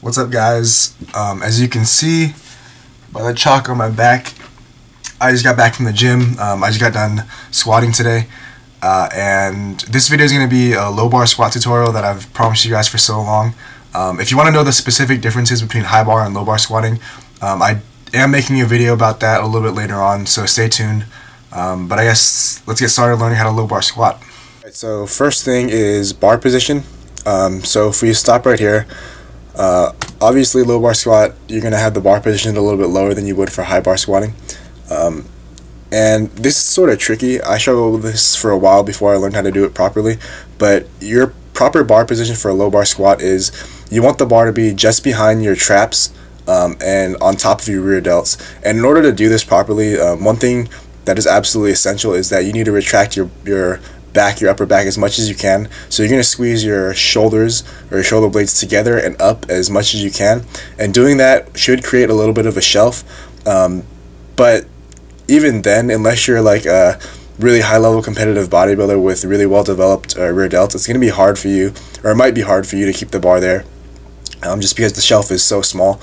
What's up, guys? As you can see by the chalk on my back, I just got back from the gym. I just got done squatting today, and this video is going to be a low bar squat tutorial that I've promised you guys for so long. If you want to know the specific differences between high bar and low bar squatting, I am making a video about that a little bit later on, so stay tuned. But I guess let's get started learning how to low bar squat. Right, so first thing is bar position. So if we stop right here, obviously low bar squat, you're going to have the bar positioned a little bit lower than you would for high bar squatting. And this is sort of tricky. I struggled with this for a while before I learned how to do it properly, but your proper bar position for a low bar squat is you want the bar to be just behind your traps and on top of your rear delts. And in order to do this properly, one thing that is absolutely essential is that you need to retract your back, your upper back, as much as you can. So you're going to squeeze your shoulders or your shoulder blades together and up as much as you can, and doing that should create a little bit of a shelf, but even then, unless you're like a really high level competitive bodybuilder with really well developed rear delts, it's going to be hard for you, or it might be hard for you to keep the bar there, just because the shelf is so small.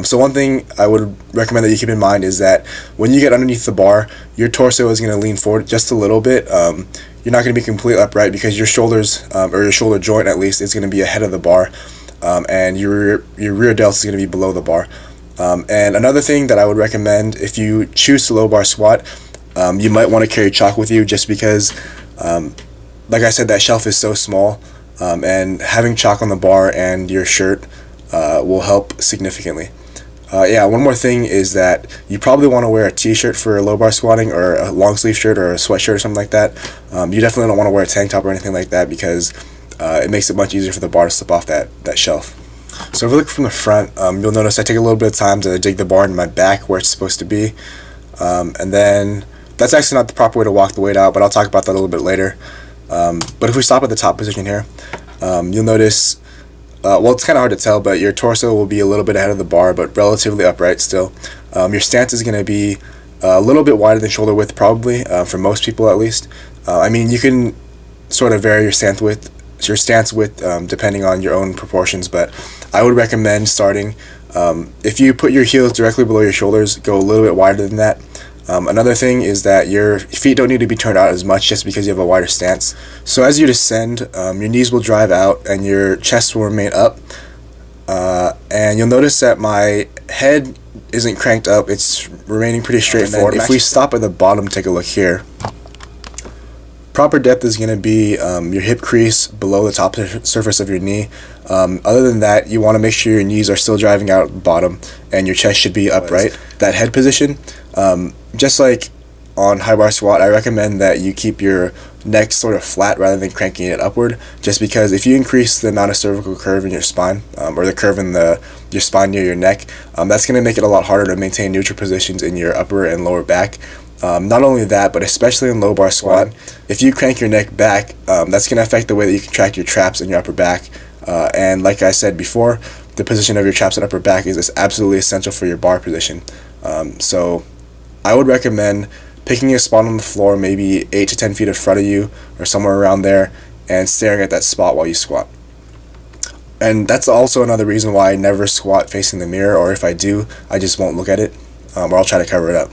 So one thing I would recommend that you keep in mind is that when you get underneath the bar, your torso is going to lean forward just a little bit. You're not going to be completely upright because your shoulders, or your shoulder joint at least, is going to be ahead of the bar, and your rear delts is going to be below the bar. And another thing that I would recommend, if you choose to low bar squat, you might want to carry chalk with you, just because, like I said, that shelf is so small, and having chalk on the bar and your shirt will help significantly. Yeah, one more thing is that you probably want to wear a t-shirt for low bar squatting, or a long sleeve shirt or a sweatshirt or something like that. You definitely don't want to wear a tank top or anything like that, because it makes it much easier for the bar to slip off that shelf. So if we look from the front, you'll notice I take a little bit of time to dig the bar in my back where it's supposed to be, and then that's actually not the proper way to walk the weight out, but I'll talk about that a little bit later. But if we stop at the top position here, you'll notice, well, it's kind of hard to tell, but your torso will be a little bit ahead of the bar, but relatively upright still. Your stance is going to be a little bit wider than shoulder width, probably, for most people at least. I mean, you can sort of vary your stance width, depending on your own proportions, but I would recommend starting, if you put your heels directly below your shoulders, go a little bit wider than that. Another thing is that your feet don't need to be turned out as much just because you have a wider stance. So as you descend, your knees will drive out and your chest will remain up, and you'll notice that my head isn't cranked up, it's remaining pretty straightforward. If we stop at the bottom, take a look here. Proper depth is going to be your hip crease below the top surface of your knee. Other than that, you want to make sure your knees are still driving out at the bottom and your chest should be upright. That head position, just like on high bar squat, I recommend that you keep your neck sort of flat rather than cranking it upward, just because if you increase the amount of cervical curve in your spine, or the curve in your spine near your neck, that's going to make it a lot harder to maintain neutral positions in your upper and lower back. Not only that, but especially in low bar squat, if you crank your neck back, that's going to affect the way that you contract your traps and your upper back. And like I said before, the position of your traps and upper back is absolutely essential for your bar position. So I would recommend picking a spot on the floor, maybe 8 to 10 feet in front of you, or somewhere around there, and staring at that spot while you squat. And that's also another reason why I never squat facing the mirror, or if I do, I just won't look at it, or I'll try to cover it up.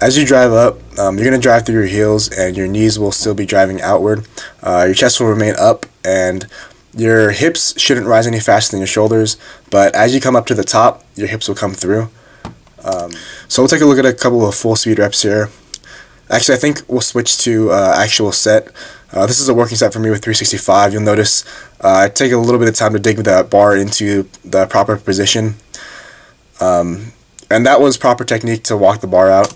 As you drive up, you're going to drive through your heels, and your knees will still be driving outward. Your chest will remain up, and your hips shouldn't rise any faster than your shoulders, but as you come up to the top, your hips will come through. So we'll take a look at a couple of full speed reps here. Actually, I think we'll switch to actual set. This is a working set for me with 365. You'll notice I take a little bit of time to dig that bar into the proper position. And that was proper technique to walk the bar out.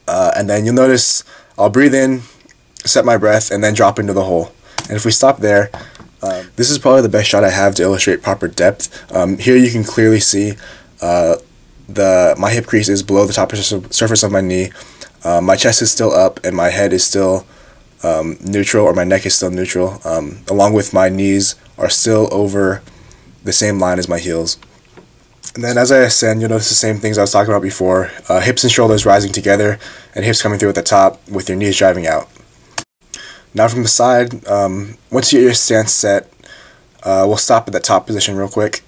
And then you'll notice I'll breathe in, set my breath, and then drop into the hole. And if we stop there, this is probably the best shot I have to illustrate proper depth. Here you can clearly see my hip crease is below the top surface of my knee. My chest is still up, and my head is still neutral, or my neck is still neutral, along with my knees are still over the same line as my heels. And then as I ascend, you'll notice the same things I was talking about before. Hips and shoulders rising together, and hips coming through at the top with your knees driving out. Now from the side, once you get your stance set, we'll stop at the top position real quick,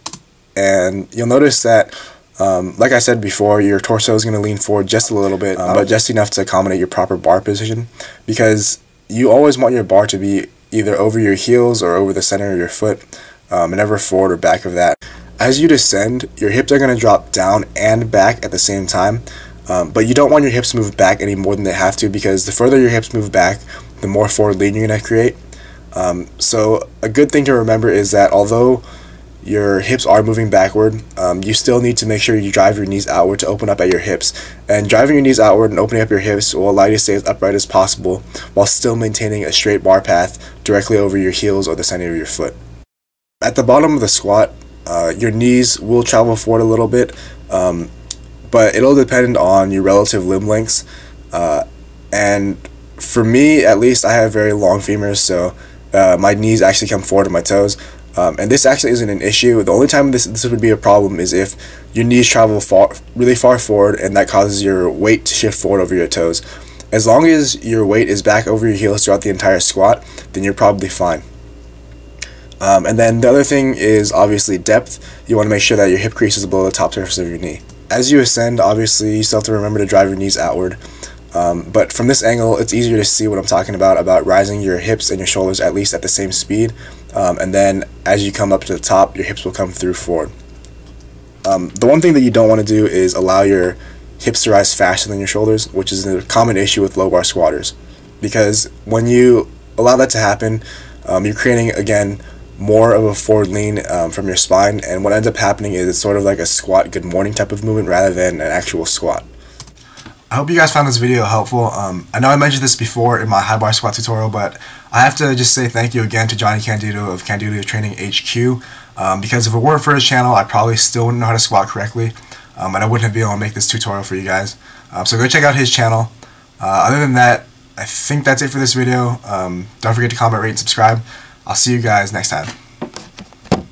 and you'll notice that like I said before, your torso is going to lean forward just a little bit, but just enough to accommodate your proper bar position, because you always want your bar to be either over your heels or over the center of your foot, and never forward or back of that. As you descend, your hips are going to drop down and back at the same time, but you don't want your hips to move back any more than they have to, because the further your hips move back, the more forward lean you're going to create. So a good thing to remember is that although your hips are moving backward, you still need to make sure you drive your knees outward to open up at your hips. And driving your knees outward and opening up your hips will allow you to stay as upright as possible while still maintaining a straight bar path directly over your heels or the center of your foot. At the bottom of the squat, your knees will travel forward a little bit, but it'll depend on your relative limb lengths. And for me, at least, I have very long femurs, so my knees actually come forward to my toes. And this actually isn't an issue. The only time this would be a problem is if your knees travel really far forward, and that causes your weight to shift forward over your toes. As long as your weight is back over your heels throughout the entire squat, then you're probably fine. And then the other thing is obviously depth. You want to make sure that your hip crease is below the top surface of your knee. As you ascend, obviously you still have to remember to drive your knees outward. But from this angle, it's easier to see what I'm talking about rising your hips and your shoulders at least at the same speed. And then as you come up to the top, your hips will come through forward. The one thing that you don't want to do is allow your hips to rise faster than your shoulders, which is a common issue with low bar squatters. Because when you allow that to happen, you're creating, again, more of a forward lean from your spine, and what ends up happening is it's sort of like a squat good morning type of movement rather than an actual squat. I hope you guys found this video helpful. I know I mentioned this before in my high bar squat tutorial, but I have to just say thank you again to Johnny Candito of Candito Training HQ, because if it weren't for his channel, I probably still wouldn't know how to squat correctly, and I wouldn't be able to make this tutorial for you guys. So go check out his channel. Other than that, I think that's it for this video. Don't forget to comment, rate, and subscribe. I'll see you guys next time.